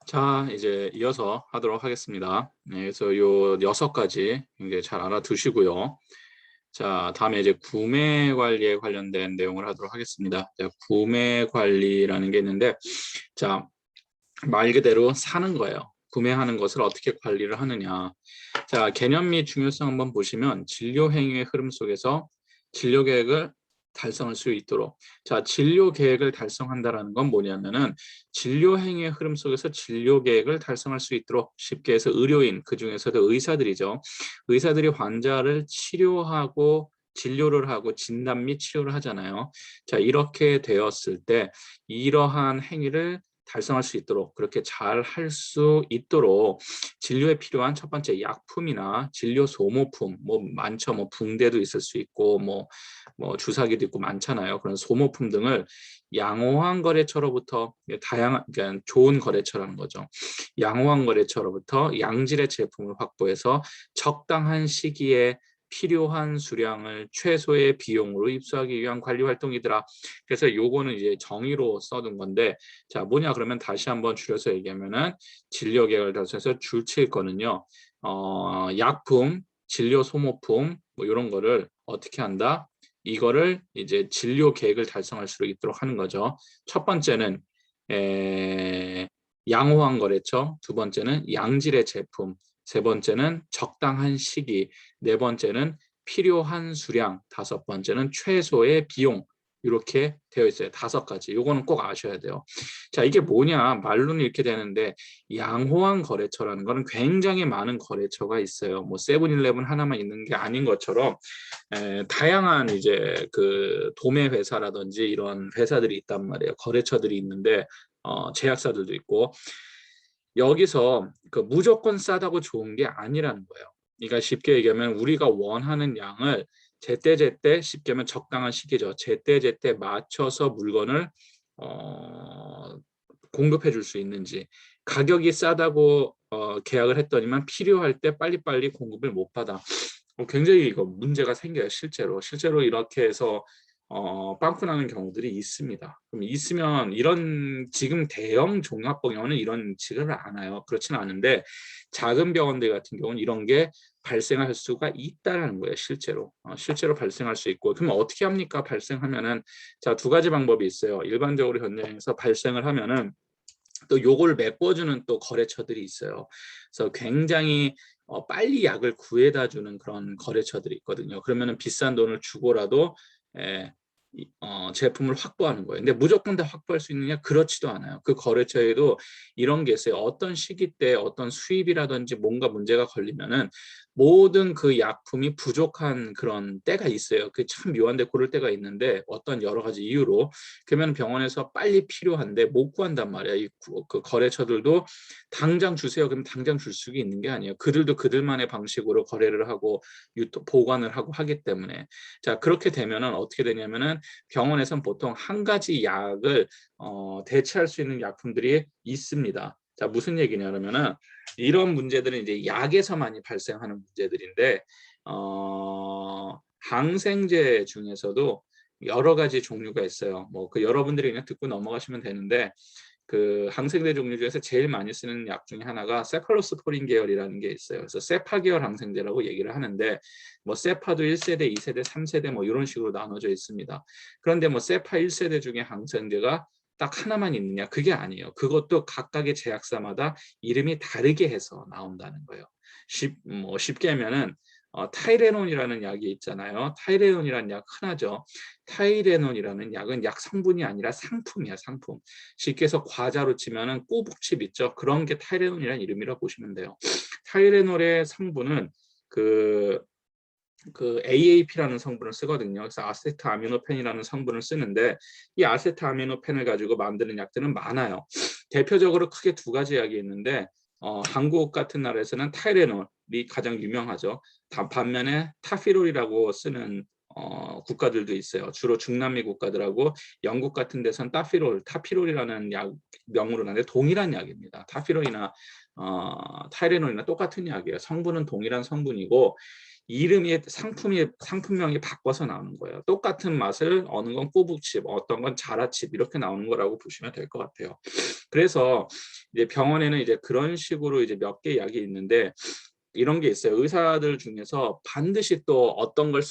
자, 이제 이어서 하도록 하겠습니다. 네, 그래서 요 6가지 이제 잘 알아두시고요. 자, 다음에 이제 구매 관리에 관련된 내용을 하도록 하겠습니다. 자, 구매 관리라는 게 있는데, 자, 말 그대로 사는 거예요. 구매하는 것을 어떻게 관리를 하느냐. 자, 개념 및 중요성 한번 보시면 진료 행위의 흐름 속에서 진료 계획을 달성할 수 있도록. 자, 진료 계획을 달성한다라는 건 뭐냐면은 진료 행위의 흐름 속에서 진료 계획을 달성할 수 있도록, 쉽게 해서 의료인, 그중에서도 의사들이죠. 의사들이 환자를 치료하고 진료를 하고 진단 및 치료를 하잖아요. 자, 이렇게 되었을 때 이러한 행위를 달성할 수 있도록, 그렇게 잘 할 수 있도록 진료에 필요한 첫 번째 약품이나 진료 소모품, 뭐 많죠. 뭐 붕대도 있을 수 있고 뭐 주사기도 있고 많잖아요. 그런 소모품 등을 양호한 거래처로부터, 다양한, 그러니까 좋은 거래처라는 거죠. 양호한 거래처로부터 양질의 제품을 확보해서 적당한 시기에 필요한 수량을 최소의 비용으로 입수하기 위한 관리 활동이더라. 그래서 요거는 이제 정의로 써둔 건데, 자, 뭐냐 그러면 다시 한번 줄여서 얘기하면은 진료 계획을 달성해서 줄칠 거는요. 약품, 진료 소모품 뭐 이런 거를 어떻게 한다? 이거를 이제 진료 계획을 달성할 수 있도록 하는 거죠. 첫 번째는 양호한 거래처, 두 번째는 양질의 제품, 세 번째는 적당한 시기, 네 번째는 필요한 수량, 다섯 번째는 최소의 비용. 이렇게 되어 있어요. 5가지. 요거는 꼭 아셔야 돼요. 자, 이게 뭐냐? 말로는 이렇게 되는데, 양호한 거래처라는 거는 굉장히 많은 거래처가 있어요. 뭐 세븐일레븐 하나만 있는 게 아닌 것처럼 다양한 이제 그 도매 회사라든지 이런 회사들이 있단 말이에요. 거래처들이 있는데 제약사들도 있고, 여기서 그 무조건 싸다고 좋은 게 아니라는 거예요. 그러니까 쉽게 얘기하면 우리가 원하는 양을 제때제때, 쉽게 하면 적당한 시기죠. 제때제때 맞춰서 물건을 어, 공급해 줄 수 있는지, 가격이 싸다고 계약을 했더니만 필요할 때 빨리빨리 공급을 못 받아. 굉장히 이거 문제가 생겨요. 실제로 이렇게 해서 빵꾸 나는 경우들이 있습니다. 그럼 있으면 이런, 지금 대형 종합병원은 이런 치료를 안 해요. 그렇지는 않은데 작은 병원들 같은 경우는 이런 게 발생할 수가 있다라는 거예요. 실제로 발생할 수 있고, 그러면 어떻게 합니까? 발생하면은, 자, 2가지 방법이 있어요. 일반적으로 현장에서 발생을 하면은 또 요걸 메꿔주는 또 거래처들이 있어요. 그래서 굉장히 빨리 약을 구해다 주는 그런 거래처들이 있거든요. 그러면은 비싼 돈을 주고라도 에, 제품을 확보하는 거예요. 근데 무조건 다 확보할 수 있느냐? 그렇지도 않아요. 그 거래처에도 이런 게 있어요. 어떤 시기 때 어떤 수입이라든지 뭔가 문제가 걸리면은 모든 그 약품이 부족한 그런 때가 있어요. 그게 참 묘한데, 그럴 때가 있는데 어떤 여러 가지 이유로, 그러면 병원에서 빨리 필요한데 못 구한단 말이야. 그 거래처들도 당장 주세요. 그럼 당장 줄 수가 있는 게 아니에요. 그들도 그들만의 방식으로 거래를 하고 보관을 하고 하기 때문에. 자, 그렇게 되면은 어떻게 되냐면은 병원에선 보통 한 가지 약을 대체할 수 있는 약품들이 있습니다. 자, 무슨 얘기냐면은 이런 문제들은 이제 약에서 많이 발생하는 문제들인데, 항생제 중에서도 여러 가지 종류가 있어요. 뭐 그 여러분들이 그냥 듣고 넘어가시면 되는데, 그 항생제 종류 중에서 제일 많이 쓰는 약 중에 하나가 세팔로스포린 계열이라는 게 있어요. 그래서 세파 계열 항생제라고 얘기를 하는데, 뭐 세파도 1세대, 2세대, 3세대 뭐 이런 식으로 나눠져 있습니다. 그런데 뭐 세파 1세대 중에 항생제가 딱 하나만 있느냐? 그게 아니에요. 그것도 각각의 제약사마다 이름이 다르게 해서 나온다는 거예요. 쉽게 하면은 타이레논이라는 약이 있잖아요. 타이레논이라는 약 흔하죠. 타이레논이라는 약은 약 성분이 아니라 상품이야, 상품. 쉽게 해서 과자로 치면은 꼬북칩 있죠. 그런 게 타이레논이라는 이름이라고 보시면 돼요. 타이레놀의 성분은 그 AAP라는 성분을 쓰거든요. 그래서 아세트아미노펜이라는 성분을 쓰는데, 이 아세트아미노펜을 가지고 만드는 약들은 많아요. 대표적으로 크게 2가지 약이 있는데, 한국 같은 나라에서는 타이레놀이 가장 유명하죠. 반면에 타피롤이라고 쓰는 국가들도 있어요. 주로 중남미 국가들하고 영국 같은 데선 타피롤이라는 약 명으로 나는데 동일한 약입니다. 타피롤이나 타이레놀이나 똑같은 약이에요. 성분은 동일한 성분이고, 이름이 상품명이 바꿔서 나오는 거예요. 똑같은 맛을, 어느 건 꼬북칩, 어떤 건 자라칩 이렇게 나오는 거라고 보시면 될 것 같아요. 그래서 이제 병원에는 이제 그런 식으로 이제 몇 개 약이 있는데 이런 게 있어요. 의사들 중에서 반드시 또 어떤 걸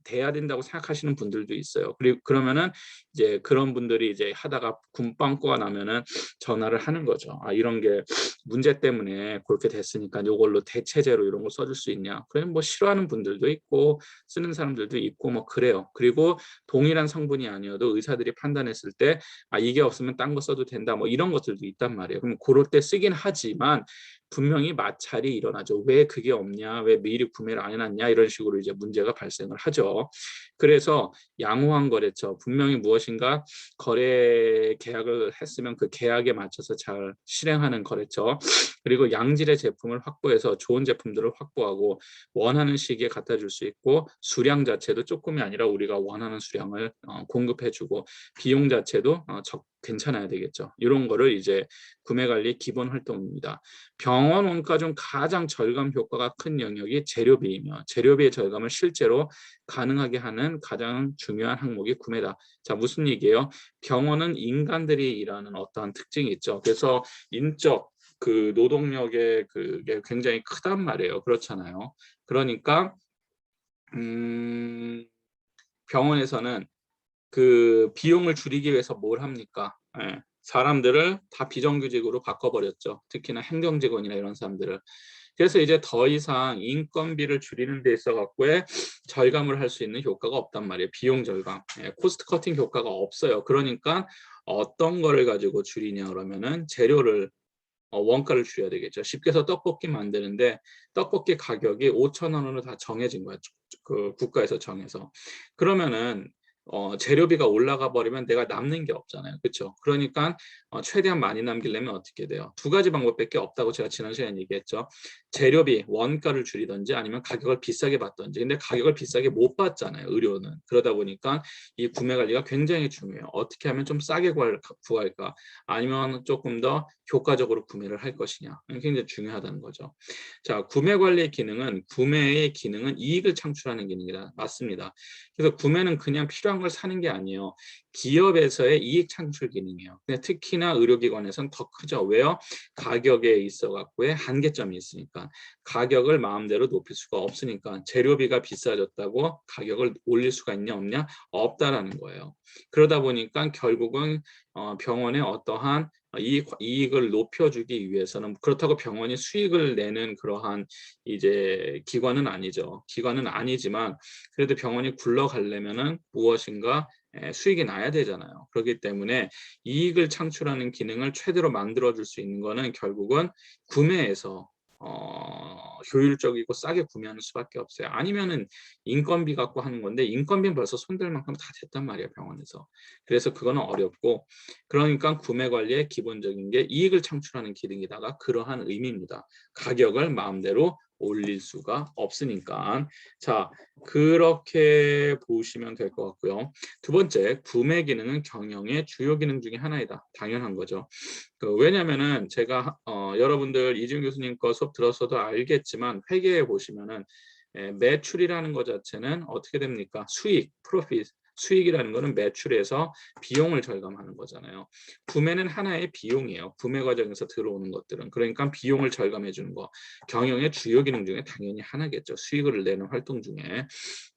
돼야 된다고 생각하시는 분들도 있어요. 그리고 그러면은 이제 그런 분들이 이제 하다가 군빵꾸가 나면은 전화를 하는 거죠. "아 이런 게 문제 때문에 그렇게 됐으니까 요걸로 대체제로 이런 거 써줄 수 있냐?" 그러면 뭐 싫어하는 분들도 있고 쓰는 사람들도 있고 뭐 그래요. 그리고 동일한 성분이 아니어도 의사들이 판단했을 때 '아 이게 없으면 딴 거 써도 된다.' 뭐 이런 것들도 있단 말이에요. 그럼 고럴 때 쓰긴 하지만 분명히 마찰이 일어나죠. '왜 그게 없냐? 왜 미리 구매를 안 해 놨냐?' 이런 식으로 이제 문제가 발생을 하죠. 그래서 양호한 거래처, 분명히 무엇인가 거래 계약을 했으면 그 계약에 맞춰서 잘 실행하는 거래처, 그리고 양질의 제품을 확보해서 좋은 제품들을 확보하고 원하는 시기에 갖다 줄 수 있고 수량 자체도 쪼끔이 아니라 우리가 원하는 수량을 공급해 주고 비용 자체도 괜찮아야 되겠죠. 요런 거를 이제 구매 관리의 기본 활동입니다. 병원 원가 중 가장 절감 효과가 큰 영역이 재료비이며 재료비의 절감을 실제로 가능하게 하는 가장 중요한 항목이 구매다. 자, 무슨 얘기예요? 병원은 인간들이 일하는 어떠한 특징이 있죠. 그래서 인적 그 노동력의 그게 굉장히 크단 말이에요. 그렇잖아요. 그러니까 음 병원에서는 그 비용을 줄이기 위해서 뭘 합니까? 예. 사람들을 다 비정규직으로 바꿔 버렸죠. 특히나 행정직원이나 이런 사람들을. 그래서 이제 더 이상 인건비를 줄이는 데 있어 갖고의 절감을 할 수 있는 효과가 없단 말이에요. 비용 절감. 예. 코스트 커팅 효과가 없어요. 그러니까 어떤 거를 가지고 줄이냐 그러면은 재료를 원가를 줄여야 되겠죠. 쉽게 해서 떡볶이 만드는데 떡볶이 가격이 5,000 원으로 다 정해진 거야. 그 국가에서 정해서. 그러면은 재료비가 올라가 버리면 내가 남는 게 없잖아요. 그쵸? 그러니깐 최대한 많이 남기려면 어떻게 돼요? 두 가지 방법밖에 없다고 제가 지난 시간에 얘기했죠. 재료비, 원가를 줄이든지 아니면 가격을 비싸게 받든지. 근데 가격을 비싸게 못 받잖아요, 의료는. 그러다 보니까 이 구매 관리가 굉장히 중요해요. 어떻게 하면 좀 싸게 구할까? 아니면 조금 더 효과적으로 구매를 할 것이냐. 이게 굉장히 중요하다는 거죠. 자, 구매 관리의 기능은 구매의 기능은 이익을 창출하는 기능이다. 맞습니다. 그래서 구매는 그냥 필요한 걸 사는 게 아니에요. 기업에서의 이익 창출 기능이에요. 근데 특히나 의료기관에서는 더 크죠. 왜요? 가격에 있어 갖고의 한계점이 있으니까. 가격을 마음대로 높일 수가 없으니까. 재료비가 비싸졌다고 가격을 올릴 수가 있냐 없냐? 없다라는 거예요. 그러다 보니까 결국은 병원의 어떠한 이익을 높여주기 위해서는, 그렇다고 병원이 수익을 내는 그러한 이제 기관은 아니죠. 기관은 아니지만 그래도 병원이 굴러가려면은 무엇인가 수익이 나야 되잖아요. 그렇기 때문에 이익을 창출하는 기능을 최대로 만들어 줄 수 있는 거는 결국은 구매에서 효율적이고 싸게 구매하는 수밖에 없어요. 아니면은 인건비 갖고 하는 건데 인건비는 벌써 손댈 만큼 다 됐단 말이에요, 병원에서. 그래서 그거는 어렵고, 그러니까 구매 관리의 기본적인 게 이익을 창출하는 기능이다가 그러한 의미입니다. 가격을 마음대로 올릴 수가 없으니까. 자, 그렇게 보시면 될 것 같고요. 두 번째, 구매 기능은 경영의 주요 기능 중에 하나이다. 당연한 거죠. 왜냐면은 제가 여러분들 이지훈 교수님 거 수업 들었어도 알겠지만 회계에 보시면은 매출이라는 것 자체는 어떻게 됩니까? 수익, 프로핏. 수익이라는 거는 매출에서 비용을 절감하는 거잖아요. 구매는 하나의 비용이에요. 구매 과정에서 들어오는 것들은. 그러니까 비용을 절감해 주는 거. 경영의 주요 기능 중에 당연히 하나겠죠. 수익을 내는 활동 중에.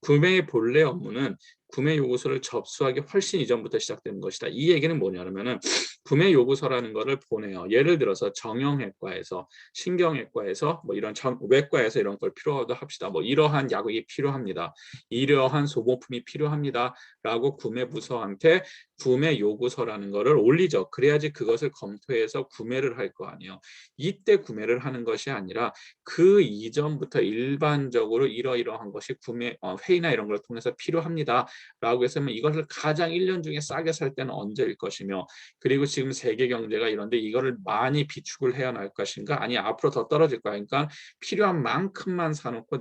구매의 본래 업무는 구매 요구서를 접수하기 훨씬 이전부터 시작되는 것이다. 이 얘기는 뭐냐면은 구매 요구서라는 거를 보내요. 예를 들어서 정형외과에서, 신경외과에서, 뭐 이런 외과에서 이런 걸 필요하다 합시다. 뭐 이러한 약이 필요합니다. 이러한 소모품이 필요합니다라고 구매부서한테 구매 요구서라는 거를 올리죠. 그래야지 그것을 검토해서 구매를 할 거 아니에요. 이때 구매를 하는 것이 아니라 그 이전부터 일반적으로 이러이러한 것이 구매 회의나 이런 걸 통해서 필요합니다라고 해서면 이것을 가장 1년 중에 싸게 살 때는 언제일 것이며, 그리고 지금 세계 경제가 이런데 이거를 많이 비축을 해야 할 것인가, 아니 앞으로 더 떨어질 거야. 그러니까 필요한 만큼만 사놓고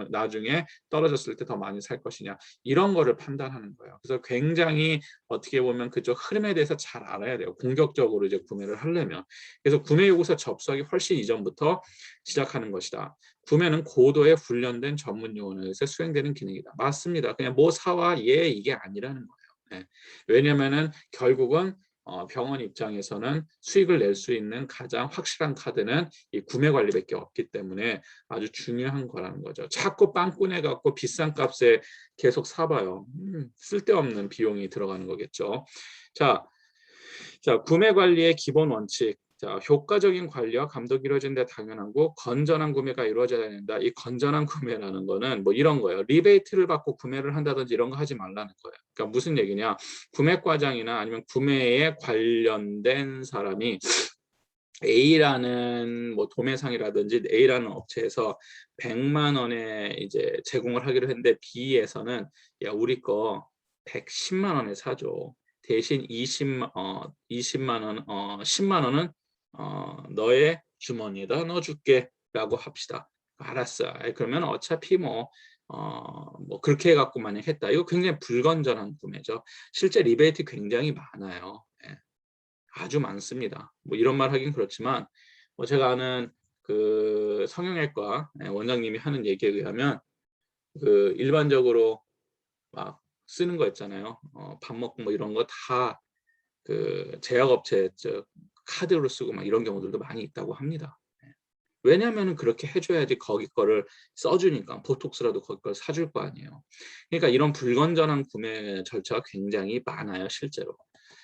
나중에 떨어졌을 때 더 많이 살 것이냐, 이런 거를 판단하는 거예요. 그래서 굉장히 어떻게 보면 그쪽 흐름에 대해서 잘 알아야 돼요. 공격적으로 이제 구매를 하려면. 그래서 구매 요구서 접수하기 훨씬 이전부터 시작하는 것이다. 구매는 고도의 훈련된 전문 요원에서 수행되는 기능이다. 맞습니다. 그냥 뭐 사와 예 이게 아니라는 거예요. 네. 왜냐면은 결국은 병원 입장에서는 수익을 낼 수 있는 가장 확실한 카드는 이 구매 관리밖에 없기 때문에 아주 중요한 거라는 거죠. 자꾸 빵꾸내 갖고 비싼 값에 계속 사봐요. 쓸데없는 비용이 들어가는 거겠죠. 자, 구매 관리의 기본 원칙. 자, 효과적인 관리와 감독이 이루어지는 데 당연한 거, 건전한 구매가 이루어져야 된다. 이 건전한 구매라는 거는 뭐 이런 거예요. 리베이트를 받고 구매를 한다든지 이런 거 하지 말라는 거예요. 그러니까 무슨 얘기냐? 구매 과장이나 아니면 구매에 관련된 사람이 A라는 뭐 도매상이라든지 A라는 업체에서 100만 원에 이제 제공을 하기로 했는데 B에서는 야, 우리 거 110만 원에 사줘. 대신 20만 원, 10만 원은 너의 주머니에다 넣어줄게라고 합시다. 알았어. 그러면 어차피 뭐 그렇게 해갖고 만약 했다. 이거 굉장히 불건전한 구매죠. 실제 리베이트 굉장히 많아요. 예. 아주 많습니다. 뭐 이런 말 하긴 그렇지만 제가 아는 그 성형외과 원장님이 하는 얘기에 의하면 그 일반적으로 막 쓰는 거 있잖아요. 밥 먹고 뭐 이런 거 다 그 제약업체 카드로 쓰고 막 이런 경우들도 많이 있다고 합니다. 왜냐하면 그렇게 해줘야지 거기 거를 써주니까 보톡스라도 거기 걸 사줄 거 아니에요. 그러니까 이런 불건전한 구매 절차가 굉장히 많아요, 실제로.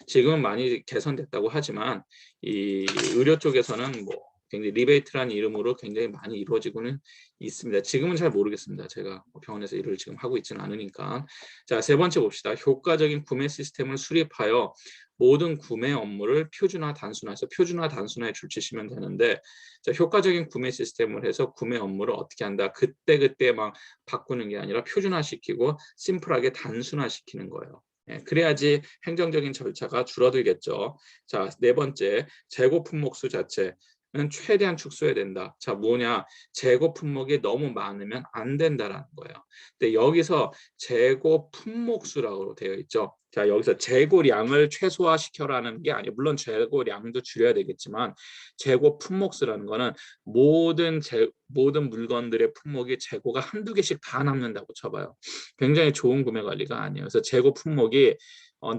지금은 많이 개선됐다고 하지만 이 의료 쪽에서는 뭐 굉장히 리베이트라는 이름으로 굉장히 많이 이루어지고는 있습니다. 지금은 잘 모르겠습니다. 제가 병원에서 일을 지금 하고 있지는 않으니까. 자, 세 번째 봅시다. 효과적인 구매 시스템을 수립하여 모든 구매 업무를 표준화, 단순화해서 표준화, 단순화에 줄치시면 되는데, 자, 효과적인 구매 시스템을 해서 구매 업무를 어떻게 한다. 그때 막 바꾸는 게 아니라 표준화시키고 심플하게 단순화시키는 거예요. 그래야지 행정적인 절차가 줄어들겠죠. 자, 네 번째, 재고 품목수 자체는 최대한 축소해야 된다. 자, 뭐냐? 재고 품목이 너무 많으면 안 된다라는 거예요. 근데 여기서 재고 품목수라고 되어 있죠. 자, 여기서 재고량을 최소화시켜라는 게 아니에요. 물론 재고량도 줄여야 되겠지만 재고 품목수라는 거는 모든 물건들의 품목이 재고가 한두 개씩 다 남는다고 쳐봐요. 굉장히 좋은 구매 관리가 아니에요. 그래서 재고 품목이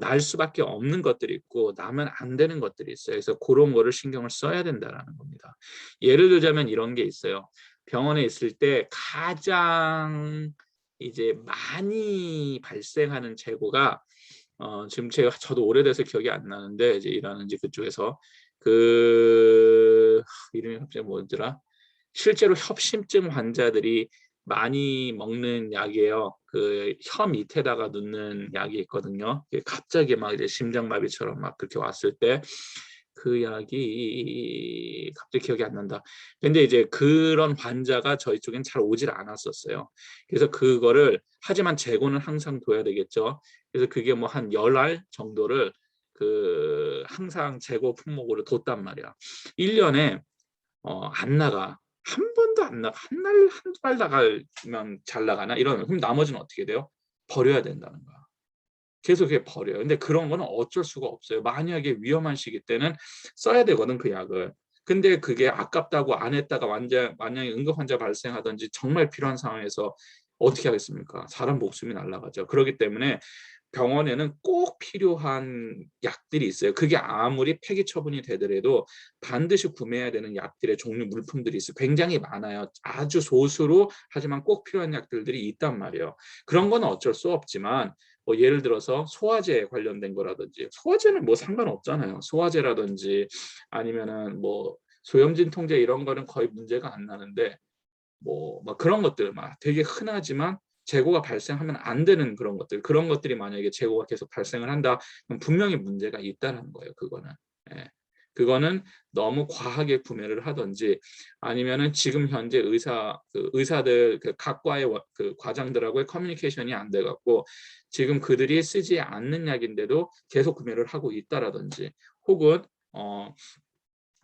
날 수밖에 없는 것들이 있고 나면 안 되는 것들이 있어요. 그래서 그런 거를 신경을 써야 된다는 겁니다. 예를 들자면 이런 게 있어요. 병원에 있을 때 가장 이제 많이 발생하는 재고가 지금 저도 오래돼서 기억이 안 나는데 이제 일하는 지 그쪽에서 그 이름이 갑자기 뭐더라? 실제로 협심증 환자들이 많이 먹는 약이에요. 그 혀 밑에다가 넣는 약이 있거든요. 갑자기 막 이제 심장마비처럼 막 그렇게 왔을 때 그 약이 갑자기 기억이 안 난다. 근데 이제 그런 환자가 저희 쪽엔 잘 오질 않았었어요. 그래서 그거를 하지만 재고는 항상 둬야 되겠죠. 그래서 그게 뭐 한 10알 정도를 그 항상 재고 품목으로 뒀단 말이야. 1년에 안 나가. 한 번도 안 나가. 한 날, 한두 달 나가면 잘 나가나? 이러면 그럼 나머지는 어떻게 돼요? 버려야 된다는 거야. 계속 그게 버려요. 근데 그런 거는 어쩔 수가 없어요. 만약에 위험한 시기 때는 써야 되거든, 그 약을. 근데 그게 아깝다고 안 했다가 만약에 응급 환자 발생하든지 정말 필요한 상황에서 어떻게 하겠습니까? 사람 목숨이 날아가죠. 그렇기 때문에 병원에는 꼭 필요한 약들이 있어요. 그게 아무리 폐기 처분이 되더라도 반드시 구매해야 되는 약들의 종류 물품들이 있어요. 굉장히 많아요. 아주 소수로 하지만 꼭 필요한 약들이 있단 말이에요. 그런 건 어쩔 수 없지만 뭐 예를 들어서 소화제 관련된 거라든지 소화제는 뭐 상관없잖아요. 소화제라든지 아니면은 뭐 소염진 통제 이런 거는 거의 문제가 안 나는데 뭐 그런 것들 막 되게 흔하지만 재고가 발생하면 안 되는 그런 것들이 만약에 재고가 계속 발생을 한다 그럼 분명히 문제가 있다는 거예요. 그거는. 예. 그거는 너무 과하게 구매를 하든지 아니면은 지금 현재 의사들 그 각과의 그 과장들하고의 커뮤니케이션이 안 돼 갖고 지금 그들이 쓰지 않는 약인데도 계속 구매를 하고 있다라든지 혹은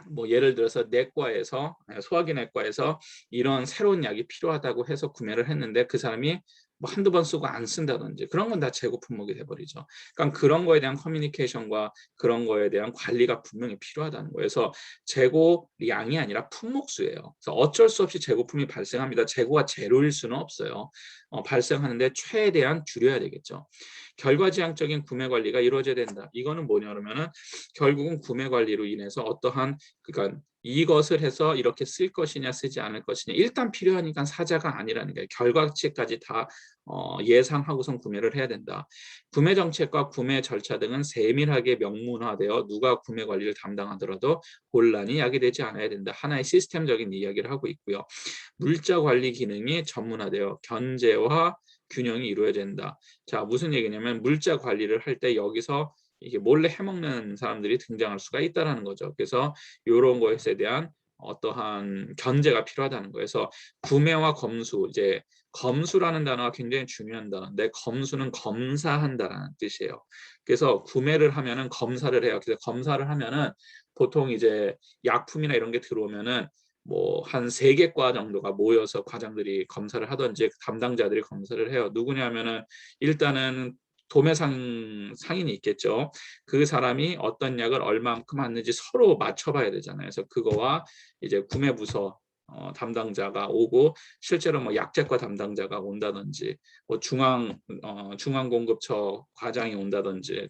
뭐 예를 들어서 내과에서 소화기 내과에서 이런 새로운 약이 필요하다고 해서 구매를 했는데 그 사람이 뭐 한두 번 쓰고 안 쓴다든지 그런 건 다 재고 품목이 돼버리죠. 그러니까 그런 거에 대한 커뮤니케이션과 그런 거에 대한 관리가 분명히 필요하다는 거예요. 그래서 재고량이 아니라 품목수예요. 그래서 어쩔 수 없이 재고품이 발생합니다. 재고가 제로일 수는 없어요. 발생하는데 최대한 줄여야 되겠죠. 결과지향적인 구매 관리가 이루어져야 된다. 이거는 뭐냐 그러면은 결국은 구매 관리로 인해서 어떠한 그러니까 이것을 해서 이렇게 쓸 것이냐 쓰지 않을 것이냐 일단 필요하니까 사자가 아니라는 게 결과치까지 다 예상하고선 구매를 해야 된다. 구매 정책과 구매 절차 등은 세밀하게 명문화되어 누가 구매 관리를 담당하더라도 혼란이 야기되지 않아야 된다. 하나의 시스템적인 이야기를 하고 있고요. 물자 관리 기능이 전문화되어 견제와 균형이 이루어져야 된다. 자, 무슨 얘기냐면 물자 관리를 할 때 여기서 이게 몰래 해먹는 사람들이 등장할 수가 있다는 거죠. 그래서 이런 것에 대한 어떠한 견제가 필요하다는 거예요. 그래서 구매와 검수, 이제 검수라는 단어가 굉장히 중요한 단어인데 검수는 검사한다라는 뜻이에요. 그래서 구매를 하면은 검사를 해요. 그래서 검사를 하면은 보통 이제 약품이나 이런 게 들어오면은 뭐 한 3개 과 정도가 모여서 과장들이 검사를 하든지 담당자들이 검사를 해요. 누구냐면은 일단은 상인이 있겠죠. 그 사람이 어떤 약을 얼만큼 하는지 서로 맞춰봐야 되잖아요. 그래서 그거와 이제 구매부서 담당자가 오고 실제로 뭐 약제과 담당자가 온다든지 뭐 중앙공급처 과장이 온다든지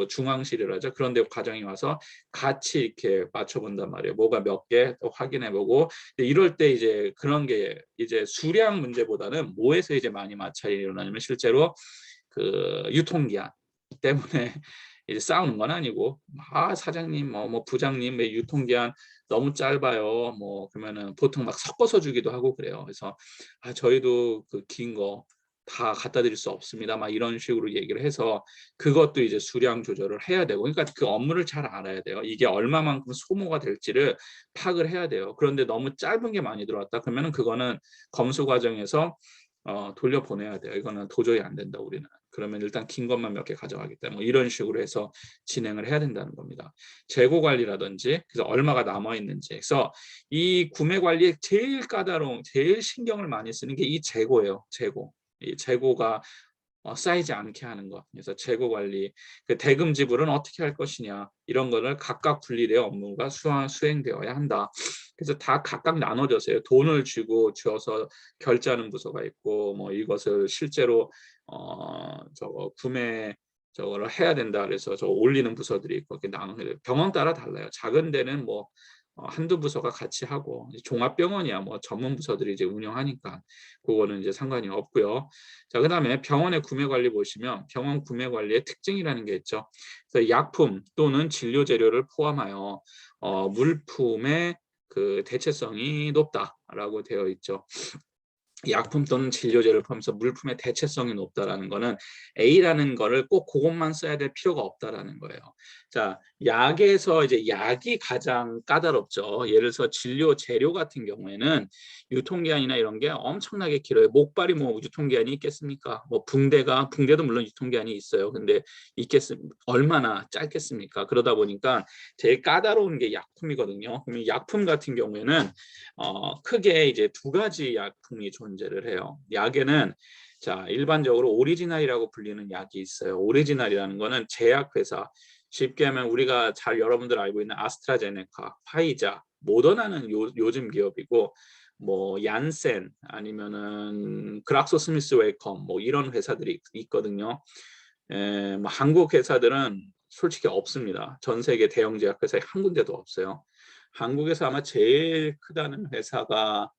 중앙실이라 하죠. 그런데 과장이 와서 같이 이렇게 맞춰본단 말이에요. 뭐가 몇 개 또 확인해보고 이럴 때 이제 그런 게 이제 수량 문제보다는 뭐에서 이제 많이 마찰이 일어나냐면 실제로 그 유통기한 때문에 이제 싸우는 건 아니고 사장님 뭐 부장님 왜 유통기한 너무 짧아요. 뭐 그러면은 보통 막 섞어서 주기도 하고 그래요. 그래서 저희도 그 긴 거 다 갖다 드릴 수 없습니다. 막 이런 식으로 얘기를 해서 그것도 이제 수량 조절을 해야 되고 그러니까 그 업무를 잘 알아야 돼요. 이게 얼마만큼 소모가 될지를 파악을 해야 돼요. 그런데 너무 짧은 게 많이 들어왔다 그러면은 그거는 검수 과정에서 돌려보내야 돼요. 이거는 도저히 안 된다 우리는. 그러면 일단 긴 것만 몇 개 가져가기 때문에 이런 식으로 해서 진행을 해야 된다는 겁니다. 재고 관리라든지 그래서 얼마가 남아 있는지. 그래서 이 구매 관리에 제일 까다로운 제일 신경을 많이 쓰는 게 이 재고예요. 재고. 이 재고가 쌓이지 않게 하는 것. 그래서 재고 관리, 그 대금 지불은 어떻게 할 것이냐 이런 거를 각각 분리되어 업무가 수행되어야 한다. 그래서 다 각각 나눠져서요. 돈을 줘서 결제하는 부서가 있고 뭐 이것을 실제로 저거 구매 저거를 해야 된다 그래서 저 올리는 부서들이 있고 이렇게 나눠요. 병원 따라 달라요. 작은 데는 뭐 한두 부서가 같이 하고 종합병원이야 뭐 전문 부서들이 이제 운영하니까 그거는 이제 상관이 없고요. 자, 그다음에 병원의 구매 관리 보시면 병원 구매 관리의 특징이라는 게 있죠. 그래서 약품 또는 진료 재료를 포함하여 물품의 그 대체성이 높다라고 되어 있죠. 약품 또는 진료제를 포함해서 물품의 대체성이 높다라는 거는 A라는 거를 꼭 그것만 써야 될 필요가 없다라는 거예요. 자, 약에서 이제 약이 가장 까다롭죠. 예를 들어서 진료 재료 같은 경우에는 유통기한이나 이런 게 엄청나게 길어요. 목발이 뭐 유통기한이 있겠습니까? 뭐 붕대도 물론 유통기한이 있어요. 근데 얼마나 짧겠습니까? 그러다 보니까 제일 까다로운 게 약품이거든요. 그러면 약품 같은 경우에는 크게 이제 2가지 약품이 존재를 해요. 약에는 자, 일반적으로 오리지널이라고 불리는 약이 있어요. 오리지널이라는 거는 제약회사, 쉽게 하면 우리가 잘 여러분들 알고 있는 아스트라제네카, 파이자, 모더나는 요즘 기업이고 뭐 얀센 아니면은 그락소스미스웨이컴 뭐 이런 회사들이 있거든요. 뭐 한국 회사들은 솔직히 없습니다. 전 세계 대형 제약회사에 한 군데도 없어요. 한국에서 아마 제일 크다는 회사가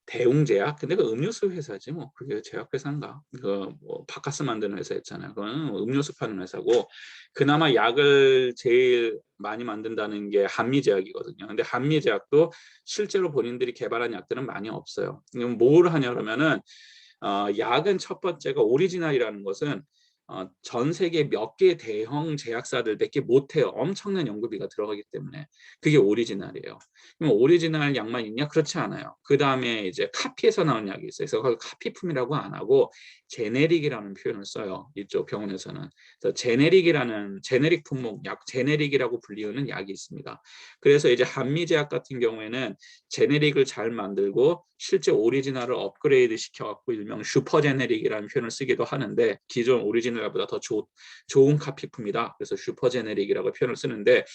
대웅제약. 근데 그 음료수 회사지 뭐 그게 제약회사인가? 그뭐 바카스 만드는 회사 있잖아요. 그거는 음료수 파는 회사고 그나마 약을 제일 많이 만든다는 게 한미제약이거든요. 근데 한미제약도 실제로 본인들이 개발한 약들은 많이 없어요. 그럼 뭘 하냐 그러면은 약은 첫 번째가 오리지널이라는 것은 전 세계 몇 개 대형 제약사들밖에 못해요. 엄청난 연구비가 들어가기 때문에 그게 오리지널이에요. 그럼 오리지널 약만 있냐? 그렇지 않아요. 그 다음에 이제 카피해서 나온 약이 있어요. 그래서 그걸 카피품이라고 안 하고 제네릭이라는 표현을 써요. 이쪽 병원에서는. 그래서 제네릭 품목 약, 제네릭이라고 불리우는 약이 있습니다. 그래서 이제 한미제약 같은 경우에는 제네릭을 잘 만들고 실제 오리지널을 업그레이드 시켜갖고 일명 슈퍼 제네릭이라는 표현을 쓰기도 하는데 기존 오리지널보다 더 좋은 카피품이다. 그래서 슈퍼 제네릭이라고 표현을 쓰는데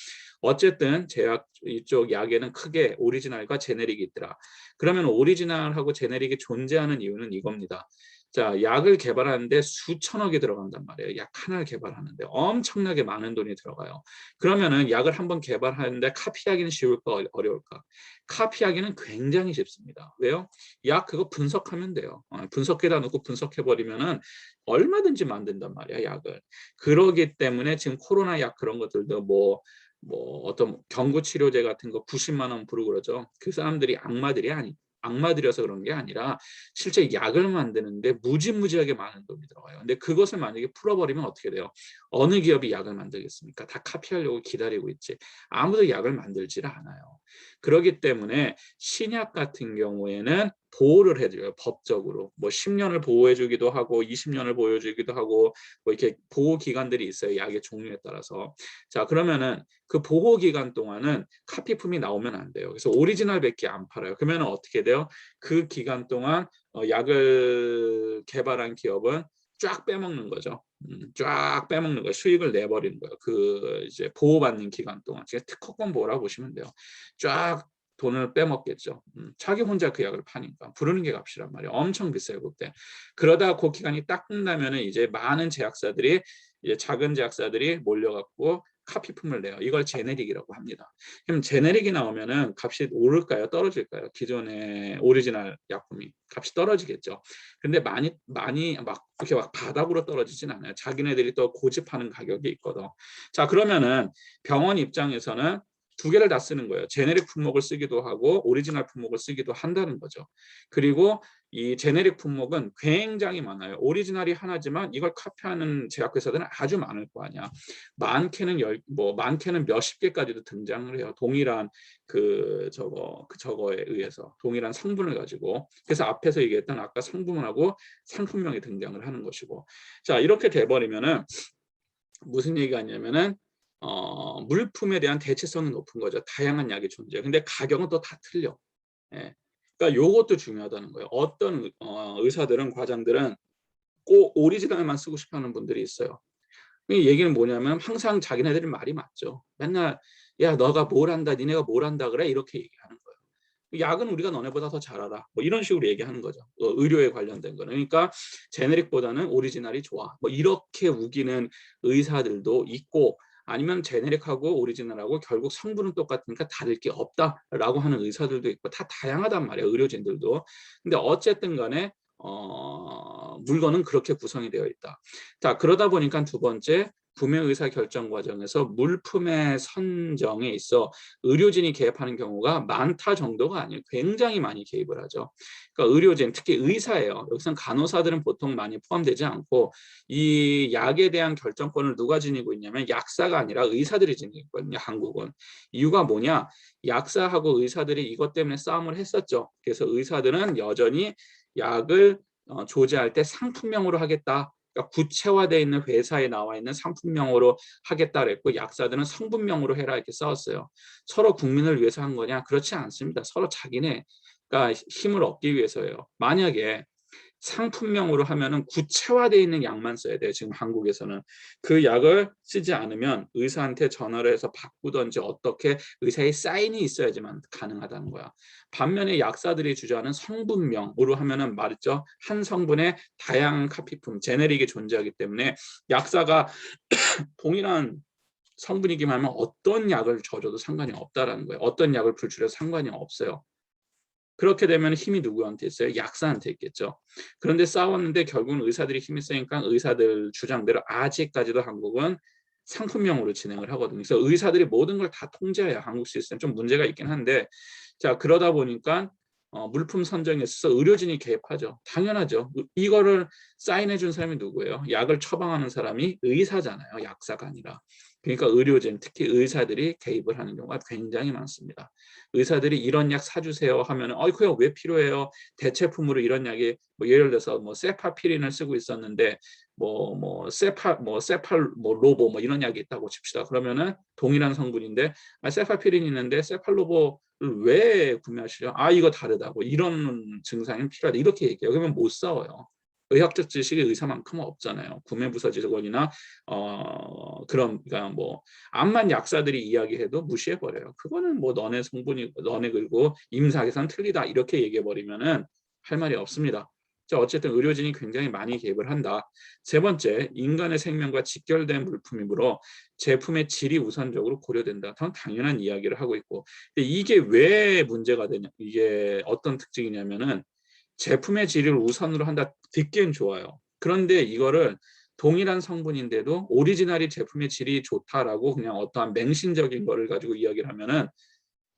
어쨌든 제약 이쪽 약에는 크게 오리지널과 제네릭이 있더라. 그러면 오리지널하고 제네릭이 존재하는 이유는 이겁니다. 자, 약을 개발하는데 수천억이 들어간단 말이에요. 약 하나를 개발하는데 엄청나게 많은 돈이 들어가요. 그러면은 약을 한번 개발하는데 카피하기는 쉬울까 어려울까? 카피하기는 굉장히 쉽습니다. 왜요? 약 그거 분석하면 돼요. 분석기에다 놓고 분석해 버리면은 얼마든지 만든단 말이야, 약을. 그러기 때문에 지금 코로나 약 그런 것들도 뭐 어떤 경구 치료제 같은 거 90만 원 부르고 그러죠. 그 사람들이 악마들이어서 그런 게 아니라 실제 약을 만드는데 무지무지하게 많은 돈이 들어가요. 근데 그것을 만약에 풀어버리면 어떻게 돼요? 어느 기업이 약을 만들겠습니까? 다 카피하려고 기다리고 있지. 아무도 약을 만들지를 않아요. 그렇기 때문에 신약 같은 경우에는 보호를 해줘요. 법적으로. 뭐 10년을 보호해주기도 하고 20년을 보호해주기도 하고 뭐 이렇게 보호 기간들이 있어요. 약의 종류에 따라서. 자, 그러면은 그 보호 기간 동안은 카피품이 나오면 안 돼요. 그래서 오리지널밖에 안 팔아요. 그러면 어떻게 돼요? 그 기간 동안 약을 개발한 기업은 쫙 빼먹는 거죠. 쫙 빼먹는 거예요. 수익을 내버리는 거예요. 그 이제 보호받는 기간 동안. 제가 특허권 보호라고 보시면 돼요. 쫙 돈을 빼먹겠죠. 자기 혼자 그 약을 파니까 부르는 게 값이란 말이에요. 엄청 비싸요 그때. 그러다가 그 기간이 딱 끝나면은 이제 많은 제약사들이 이제 작은 제약사들이 몰려갖고 카피품을 내요. 이걸 제네릭이라고 합니다. 그럼 제네릭이 나오면은 값이 오를까요? 떨어질까요? 기존의 오리지널 약품이 값이 떨어지겠죠. 근데 많이 막 이렇게 막 바닥으로 떨어지진 않아요. 자기네들이 또 고집하는 가격이 있거든. 자, 그러면은 병원 입장에서는 두 개를 다 쓰는 거예요. 제네릭 품목을 쓰기도 하고 오리지널 품목을 쓰기도 한다는 거죠. 그리고 이 제네릭 품목은 굉장히 많아요. 오리지널이 하나지만 이걸 카피하는 제약회사들은 아주 많을 거 아니야. 많게는 몇십 개까지도 등장을 해요. 동일한 저거에 의해서 동일한 성분을 가지고. 그래서 앞에서 얘기했던 아까 성분하고 상품명이 등장을 하는 것이고. 자, 이렇게 돼버리면은 무슨 얘기가 있냐면은 물품에 대한 대체성이 높은 거죠. 다양한 약이 존재해요. 근데 가격은 또 다 틀려. 예. 그러니까 요것도 중요하다는 거예요. 어떤 의사들은 과장들은 꼭 오리지널만 쓰고 싶어하는 분들이 있어요. 이 얘기는 뭐냐면 항상 자기네들이 말이 맞죠. 맨날 야 너가 뭘 한다, 니네가 뭘 한다 그래 이렇게 얘기하는 거예요. 약은 우리가 너네보다 더 잘 알아. 뭐 이런 식으로 얘기하는 거죠. 의료에 관련된 거는. 그러니까 제네릭보다는 오리지널이 좋아. 뭐 이렇게 우기는 의사들도 있고 아니면 제네릭하고 오리지널하고 결국 성분은 똑같으니까 다를 게 없다라고 하는 의사들도 있고 다 다양하단 말이에요. 의료진들도. 근데 어쨌든 간에 물건은 그렇게 구성이 되어 있다. 자, 그러다 보니까 두 번째 구매 의사 결정 과정에서 물품의 선정에 있어 의료진이 개입하는 경우가 많다 정도가 아니에요. 굉장히 많이 개입을 하죠. 그러니까 의료진, 특히 의사예요. 여기서는 간호사들은 보통 많이 포함되지 않고 이 약에 대한 결정권을 누가 지니고 있냐면 약사가 아니라 의사들이 지니고 있거든요. 한국은. 이유가 뭐냐? 약사하고 의사들이 이것 때문에 싸움을 했었죠. 그래서 의사들은 여전히 약을 조제할 때 상품명으로 하겠다. 그러니까 구체화되어 있는 회사에 나와 있는 상품명으로 하겠다 그랬고 약사들은 성분명으로 해라 이렇게 싸웠어요. 서로 국민을 위해서 한 거냐? 그렇지 않습니다. 서로 자기네가 힘을 얻기 위해서예요. 만약에 상품명으로 하면은 구체화되어 있는 약만 써야 돼요. 지금 한국에서는 그 약을 쓰지 않으면 의사한테 전화를 해서 바꾸든지 어떻게 의사의 사인이 있어야지만 가능하다는 거야. 반면에 약사들이 주장하는 성분명으로 하면은 말이죠. 한 성분의 다양한 카피품, 제네릭이 존재하기 때문에 약사가 동일한 성분이기만 하면 어떤 약을 줘도 상관이 없다라는 거예요. 어떤 약을 불출해도 상관이 없어요. 그렇게 되면 힘이 누구한테 있어요? 약사한테 있겠죠. 그런데 싸웠는데 결국은 의사들이 힘이 세니까 의사들 주장대로 아직까지도 한국은 상품명으로 진행을 하거든요. 그래서 의사들이 모든 걸 다 통제해야 한국 시스템 좀 문제가 있긴 한데 자 그러다 보니까 물품 선정에 있어서 의료진이 개입하죠. 당연하죠. 이거를 사인해 준 사람이 누구예요? 약을 처방하는 사람이 의사잖아요. 약사가 아니라. 그러니까 의료진, 특히 의사들이 개입을 하는 경우가 굉장히 많습니다. 의사들이 이런 약 사주세요 하면 그냥 왜 필요해요? 대체품으로 이런 약이 뭐 예를 들어서 뭐 세파피린을 쓰고 있었는데 세팔 로보 뭐 이런 약이 있다고 칩시다. 그러면은 동일한 성분인데 세파피린 있는데 세팔로보를 왜 구매하시죠? 이거 다르다고 이런 증상이 필요하다 이렇게 얘기해요. 그러면 못 싸워요. 의학적 지식이 의사만큼은 없잖아요. 구매부서 직원이나 그런 그러니까 뭐 암만 약사들이 이야기해도 무시해 버려요. 그거는 뭐 너네 성분이 너네 그리고 임사 계산 틀리다 이렇게 얘기해 버리면은 할 말이 없습니다. 자, 어쨌든 의료진이 굉장히 많이 개입을 한다. 세 번째, 인간의 생명과 직결된 물품이므로 제품의 질이 우선적으로 고려된다. 당연한 이야기를 하고 있고, 근데 이게 왜 문제가 되냐? 이게 어떤 특징이냐면은 제품의 질을 우선으로 한다. 듣기엔 좋아요. 그런데 이거를 동일한 성분인데도 오리지널이 제품의 질이 좋다라고 그냥 어떠한 맹신적인 거를 가지고 이야기를 하면은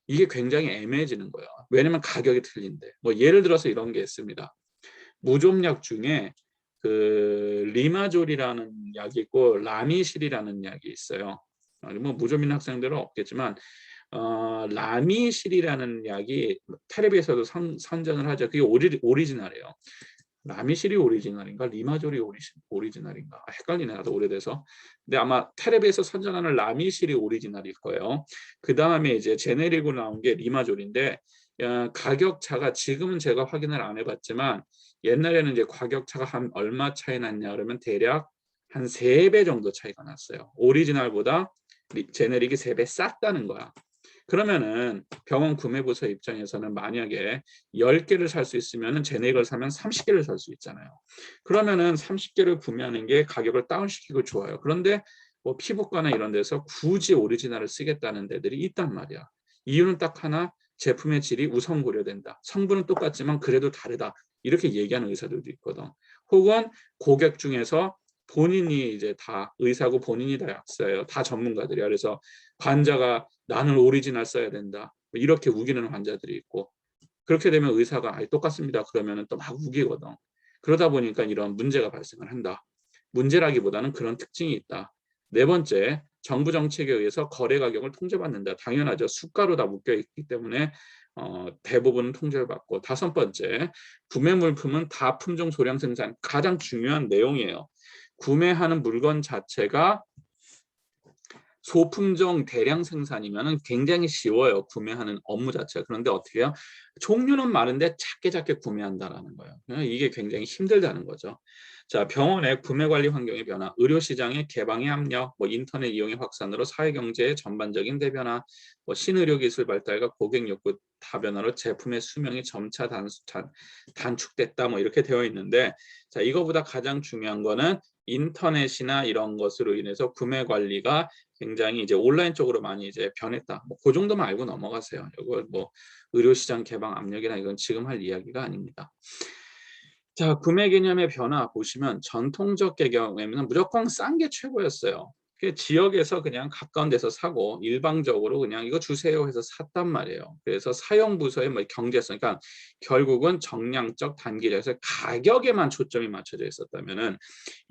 이게 굉장히 애매해지는 거예요. 왜냐면 가격이 틀린데. 뭐 예를 들어서 이런 게 있습니다. 무좀약 중에 그 리마졸이라는 약이 있고 라미실이라는 약이 있어요. 뭐 무좀 있는 학생들은 없겠지만 라미실이라는 약이 테레비에서도 선전을 하죠. 그게 오리지널이에요. 라미실이 오리지널인가 리마졸이 오리지널인가 헷갈리네. 나도 오래돼서. 근데 아마 테레비에서 선전하는 라미실이 오리지널일 거예요. 그 다음에 이제 제네릭으로 나온 게 리마졸인데 가격 차가 지금은 제가 확인을 안 해봤지만 옛날에는 이제 가격 차가 한 얼마 차이 났냐 그러면 대략 한 3배 정도 차이가 났어요. 오리지널보다 제네릭이 3배 쌌다는 거야. 그러면은 병원 구매부서 입장에서는 만약에 10개를 살 수 있으면 제네릭을 사면 30개를 살 수 있잖아요. 그러면은 30개를 구매하는 게 가격을 다운시키고 좋아요. 그런데 뭐 피부과나 이런 데서 굳이 오리지널을 쓰겠다는 데들이 있단 말이야. 이유는 딱 하나, 제품의 질이 우선 고려된다. 성분은 똑같지만 그래도 다르다. 이렇게 얘기하는 의사들도 있거든. 혹은 고객 중에서 본인이 이제 다 의사고 본인이 다 약사예요. 다 전문가들이야. 그래서 환자가 나는 오리지널 써야 된다. 이렇게 우기는 환자들이 있고 그렇게 되면 의사가 똑같습니다. 그러면은 또 막 우기거든. 그러다 보니까 이런 문제가 발생을 한다. 문제라기보다는 그런 특징이 있다. 네 번째, 정부 정책에 의해서 거래 가격을 통제받는다. 당연하죠. 수가로 다 묶여 있기 때문에 대부분은 통제를 받고. 다섯 번째, 구매 물품은 다 품종 소량 생산. 가장 중요한 내용이에요. 구매하는 물건 자체가 소품종 대량 생산이면 굉장히 쉬워요. 구매하는 업무 자체가. 그런데 어떻게 해요? 종류는 많은데 작게 구매한다라는 거예요. 이게 굉장히 힘들다는 거죠. 자, 병원의 구매 관리 환경의 변화, 의료 시장의 개방의 압력, 뭐 인터넷 이용의 확산으로 사회 경제의 전반적인 대변화, 뭐 신의료 기술 발달과 고객 욕구 다변화로 제품의 수명이 점차 단축됐다. 뭐 이렇게 되어 있는데, 자, 이거보다 가장 중요한 거는 인터넷이나 이런 것으로 인해서 구매 관리가 굉장히 이제 온라인 쪽으로 많이 이제 변했다. 뭐 그 정도만 알고 넘어가세요. 이거 뭐 의료시장 개방 압력이나 이건 지금 할 이야기가 아닙니다. 자, 구매 개념의 변화 보시면 전통적 개념에는 무조건 싼 게 최고였어요. 그 지역에서 그냥 가까운 데서 사고 일방적으로 그냥 이거 주세요 해서 샀단 말이에요. 그래서 사용 부서의 뭐 경제성, 그러니까 결국은 정량적 단기적에서 가격에만 초점이 맞춰져 있었다면은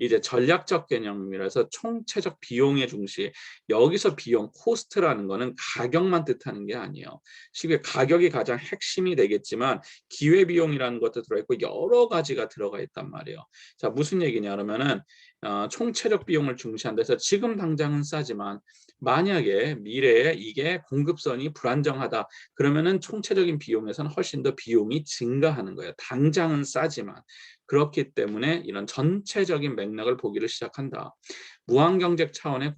이제 전략적 개념이라서 총체적 비용의 중시. 여기서 비용 코스트라는 거는 가격만 뜻하는 게 아니에요. 쉽게 가격이 가장 핵심이 되겠지만 기회 비용이라는 것도 들어있고 여러 가지가 들어가 있단 말이에요. 자, 무슨 얘기냐 그러면은 총체적 비용을 중시한다 해서 지금 당장은 싸지만 만약에 미래에 이게 공급선이 불안정하다 그러면은 총체적인 비용에서는 훨씬 더 비용이 증가하는 거예요. 당장은 싸지만. 그렇기 때문에 이런 전체적인 맥락을 보기를 시작한다. 무한경제 차원의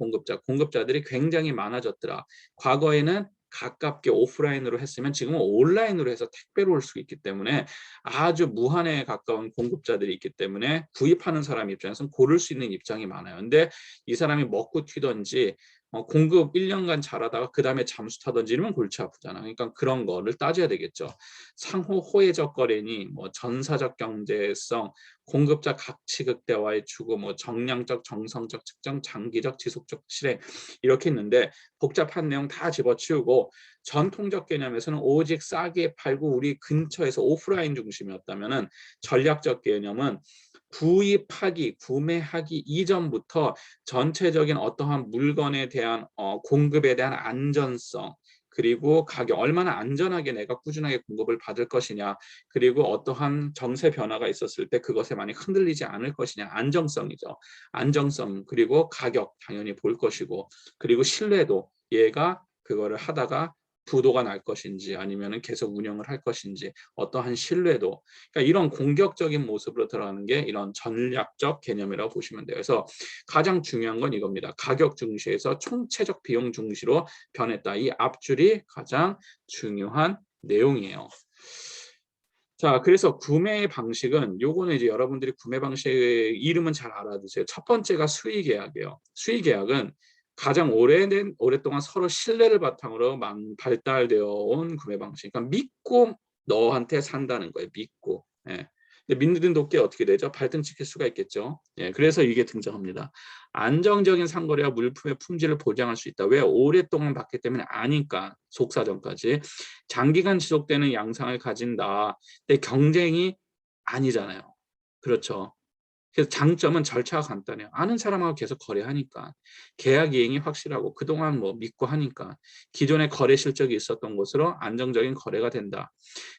공급자들이 굉장히 많아졌더라. 과거에는 가깝게 오프라인으로 했으면 지금은 온라인으로 해서 택배로 올 수 있기 때문에 아주 무한에 가까운 공급자들이 있기 때문에 구입하는 사람 입장에서는 고를 수 있는 입장이 많아요. 근데 이 사람이 먹고 튀던지 공급 1년간 잘하다가 그 다음에 잠수 타던지 이러면 골치 아프잖아. 그러니까 그런 거를 따져야 되겠죠. 상호 호혜적 거래니 뭐 전사적 경제성, 공급자 가치 극대화의 추구, 뭐 정량적 정성적 측정, 장기적 지속적 실행 이렇게 있는데 복잡한 내용 다 집어치우고 전통적 개념에서는 오직 싸게 팔고 우리 근처에서 오프라인 중심이었다면은 전략적 개념은 구입하기, 구매하기 이전부터 전체적인 어떠한 물건에 대한 공급에 대한 안전성, 그리고 가격, 얼마나 안전하게 내가 꾸준하게 공급을 받을 것이냐, 그리고 어떠한 정세 변화가 있었을 때 그것에 많이 흔들리지 않을 것이냐, 안정성이죠. 안정성, 그리고 가격 당연히 볼 것이고, 그리고 신뢰도, 얘가 그거를 하다가 부도가 날 것인지 아니면은 계속 운영을 할 것인지 어떠한 신뢰도, 그러니까 이런 공격적인 모습으로 들어가는 게 이런 전략적 개념이라고 보시면 돼요. 그래서 가장 중요한 건 이겁니다. 가격 중시에서 총체적 비용 중시로 변했다. 이 앞줄이 가장 중요한 내용이에요. 자, 그래서 구매 방식은 요거는 이제 여러분들이 구매 방식 이름은 잘 알아두세요. 첫 번째가 수의 계약이에요. 수의 계약은 가장 오랫동안 서로 신뢰를 바탕으로 발달되어 온 구매 방식. 그러니까 믿고 너한테 산다는 거예요. 믿고. 예. 근데 믿는 도끼 어떻게 되죠? 발등 찍힐 수가 있겠죠. 예. 그래서 이게 등장합니다. 안정적인 상거래와 물품의 품질을 보장할 수 있다. 왜? 오랫동안 봤기 때문에 아니까. 속사정까지. 장기간 지속되는 양상을 가진다. 근데 경쟁이 아니잖아요. 그렇죠. 그래서 장점은 절차가 간단해요. 아는 사람하고 계속 거래하니까. 계약 이행이 확실하고 그동안 뭐 믿고 하니까 기존의 거래 실적이 있었던 곳으로 안정적인 거래가 된다.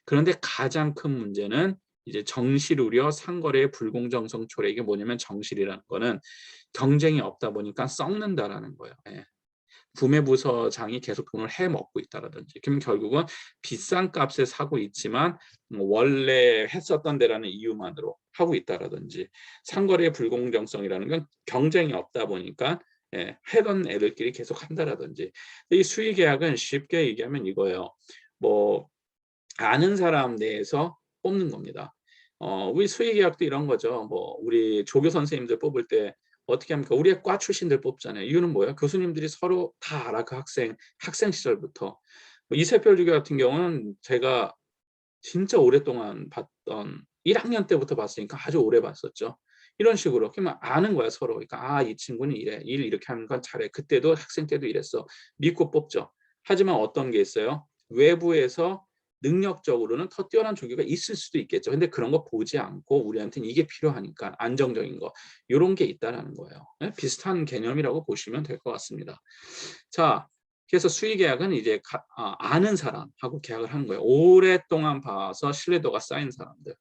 그런데 가장 큰 문제는 이제 정실 우려, 상거래의 불공정성 초래. 이게 뭐냐면 정실이라는 거는 경쟁이 없다 보니까 썩는다라는 거예요. 예. 구매부서장이 계속 돈을 해먹고 있다라든지, 그럼 결국은 비싼 값에 사고 있지만 원래 했었던 데라는 이유만으로 하고 있다라든지, 상거래의 불공정성이라는 건 경쟁이 없다 보니까 하던 애들끼리 계속 한다라든지. 이 수의 계약은 쉽게 얘기하면 이거예요. 뭐 아는 사람 내에서 뽑는 겁니다. 우리 수의 계약도 이런 거죠. 뭐 우리 조교 선생님들 뽑을 때 어떻게 합니까? 우리 과 출신들 뽑잖아요. 이유는 뭐예요? 교수님들이 서로 다 알아. 그 학생 시절부터. 이세별 주교 같은 경우는 제가 진짜 오랫동안 봤던 1학년 때부터 봤으니까 아주 오래 봤었죠. 이런 식으로 그냥 아는 거야 서로. 그러니까 이 친구는 이래. 일 이렇게 하는 건 잘해. 그때도 학생 때도 이랬어. 믿고 뽑죠. 하지만 어떤 게 있어요? 외부에서 능력적으로는 더 뛰어난 조교가 있을 수도 있겠죠. 근데 그런 거 보지 않고 우리한테는 이게 필요하니까 안정적인 거, 이런 게 있다라는 거예요. 비슷한 개념이라고 보시면 될 것 같습니다. 자, 그래서 수의 계약은 이제 아는 사람하고 계약을 하는 거예요. 오랫동안 봐서 신뢰도가 쌓인 사람들.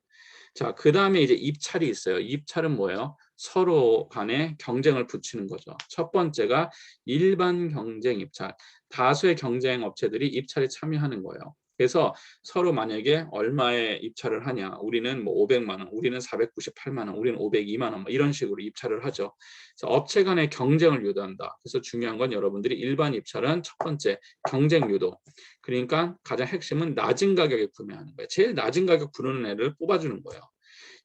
자, 그 다음에 이제 입찰이 있어요. 입찰은 뭐예요? 서로 간에 경쟁을 붙이는 거죠. 첫 번째가 일반 경쟁 입찰. 다수의 경쟁 업체들이 입찰에 참여하는 거예요. 그래서 서로 만약에 얼마에 입찰을 하냐, 우리는 뭐 500만 원, 우리는 498만 원, 우리는 502만 원, 뭐 이런 식으로 입찰을 하죠. 그래서 업체 간의 경쟁을 유도한다. 그래서 중요한 건 여러분들이 일반 입찰은 첫 번째 경쟁 유도. 그러니까 가장 핵심은 낮은 가격에 구매하는 거예요. 제일 낮은 가격 부르는 애를 뽑아주는 거예요.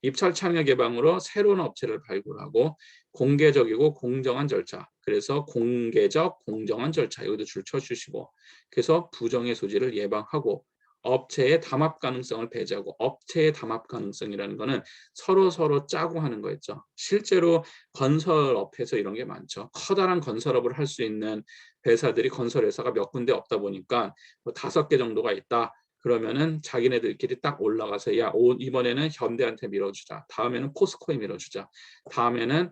입찰 참여 개방으로 새로운 업체를 발굴하고 공개적이고 공정한 절차. 그래서 공개적, 공정한 절차. 여기도 줄 쳐주시고. 그래서 부정의 소지를 예방하고 업체의 담합 가능성을 배제하고, 업체의 담합 가능성이라는 거는 서로 짜고 하는 거였죠. 실제로 건설업에서 이런 게 많죠. 커다란 건설업을 할 수 있는 회사들이 건설회사가 몇 군데 없다 보니까 뭐 5개 정도가 있다. 그러면은 자기네들끼리 딱 올라가서 야, 이번에는 현대한테 밀어주자. 다음에는 포스코에 밀어주자. 다음에는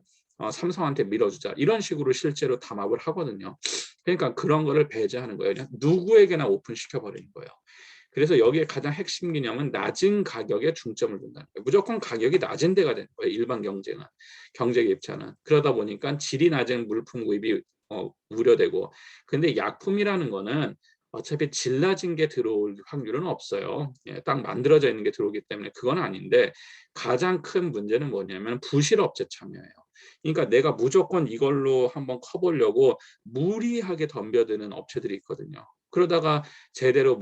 삼성한테 밀어주자. 이런 식으로 실제로 담합을 하거든요. 그러니까 그런 거를 배제하는 거예요. 그냥 누구에게나 오픈시켜버리는 거예요. 그래서 여기에 가장 핵심 개념은 낮은 가격에 중점을 둔다는 거예요. 무조건 가격이 낮은 데가 되는 거예요. 일반 경쟁은, 경쟁 입찰은. 그러다 보니까 질이 낮은 물품 구입이 우려되고, 근데 약품이라는 거는 어차피 질 낮은 게 들어올 확률은 없어요. 딱 만들어져 있는 게 들어오기 때문에 그건 아닌데, 가장 큰 문제는 뭐냐면 부실업체 참여예요. 그러니까 내가 무조건 이걸로 한번 커보려고 무리하게 덤벼드는 업체들이 있거든요. 그러다가 제대로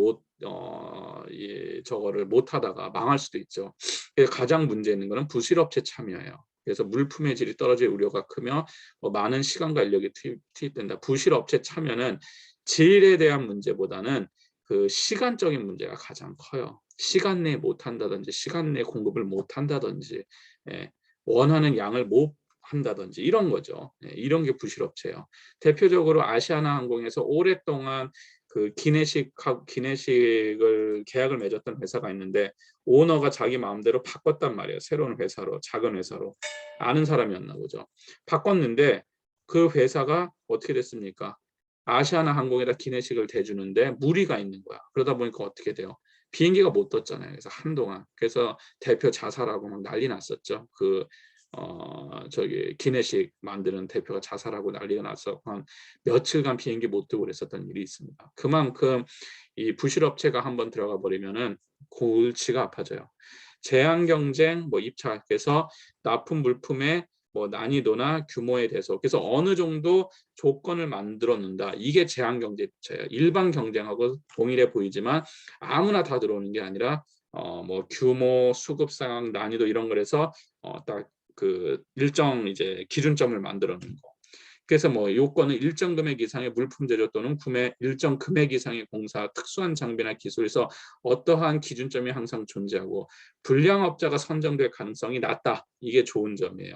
저거를 못 하다가 망할 수도 있죠. 그래서 가장 문제 있는 거는 부실업체 참여예요. 그래서 물품의 질이 떨어질 우려가 크며 많은 시간과 인력이 투입된다. 부실업체 참여는 질에 대한 문제보다는 그 시간적인 문제가 가장 커요. 시간 내에 못 한다든지, 시간 내에 공급을 못 한다든지, 원하는 양을 못 한다든지 이런 거죠. 이런 게 부실업체예요. 대표적으로 아시아나항공에서 오랫동안 그 기내식을 계약을 맺었던 회사가 있는데, 오너가 자기 마음대로 바꿨단 말이에요. 새로운 회사로, 작은 회사로. 아는 사람이었나 보죠. 바꿨는데 그 회사가 어떻게 됐습니까? 아시아나항공에다 기내식을 대주는데 무리가 있는 거야. 그러다 보니까 어떻게 돼요? 비행기가 못 떴잖아요. 그래서 한동안. 그래서 대표 자살하고 막 난리 났었죠. 그 저기 기내식 만드는 대표가 자살하고 난리가 나서 한 며칠간 비행기 못 타고 그랬었던 일이 있습니다. 그만큼 이 부실업체가 한번 들어가 버리면은 골치가 아파져요. 제한 경쟁, 뭐 입찰해서 납품 물품의 뭐 난이도나 규모에 대해서 그래서 어느 정도 조건을 만들어 놓는다. 이게 제한 경쟁체예요. 일반 경쟁하고 동일해 보이지만 아무나 다 들어오는 게 아니라 뭐 규모, 수급 상황, 난이도 이런 걸 해서 딱 그 일정 이제 기준점을 만들어 놓은 거. 그래서 뭐 요건은 일정 금액 이상의 물품 제조 또는 구매 일정 금액 이상의 공사, 특수한 장비나 기술에서 어떠한 기준점이 항상 존재하고 불량업자가 선정될 가능성이 낮다. 이게 좋은 점이에요.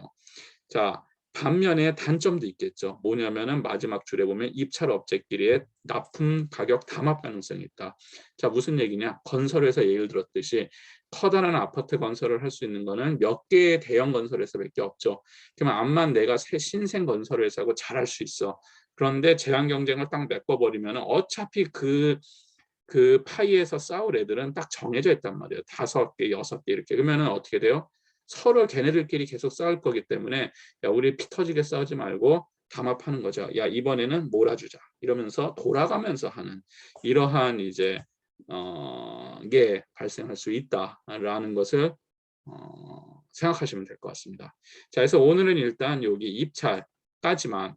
자, 반면에 단점도 있겠죠. 뭐냐면은 마지막 줄에 보면 입찰 업체끼리의 납품 가격 담합 가능성이 있다. 자, 무슨 얘기냐? 건설회사 예를 들었듯이 커다란 아파트 건설을 할 수 있는 거는 몇 개의 대형 건설회사밖에 없죠. 그러면 암만 내가 새 신생 건설회사고 잘할 수 있어. 그런데 제한 경쟁을 딱 메꿔버리면 어차피 그 파이에서 싸울 애들은 딱 정해져 있단 말이에요. 5개, 6개 이렇게. 그러면은 어떻게 돼요? 서로 걔네들끼리 계속 싸울 거기 때문에 야, 우리 피 터지게 싸우지 말고 담합하는 거죠. 야, 이번에는 몰아주자. 이러면서 돌아가면서 하는 이러한 이제 게 발생할 수 있다라는 것을 생각하시면 될 것 같습니다. 자, 그래서 오늘은 일단 여기 입찰까지만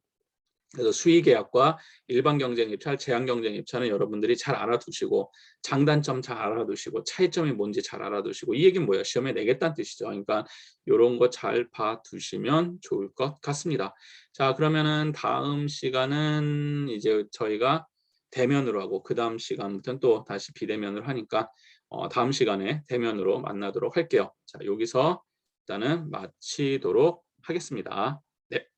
그래서 수의계약과 일반 경쟁 입찰, 제한 경쟁 입찰은 여러분들이 잘 알아두시고 장단점 잘 알아두시고 차이점이 뭔지 잘 알아두시고 이 얘기는 뭐예요? 시험에 내겠다는 뜻이죠. 그러니까 이런 거 잘 봐두시면 좋을 것 같습니다. 자, 그러면은 다음 시간은 이제 저희가 대면으로 하고 그 다음 시간부터는 또 다시 비대면으로 하니까 다음 시간에 대면으로 만나도록 할게요. 자, 여기서 일단은 마치도록 하겠습니다. 네.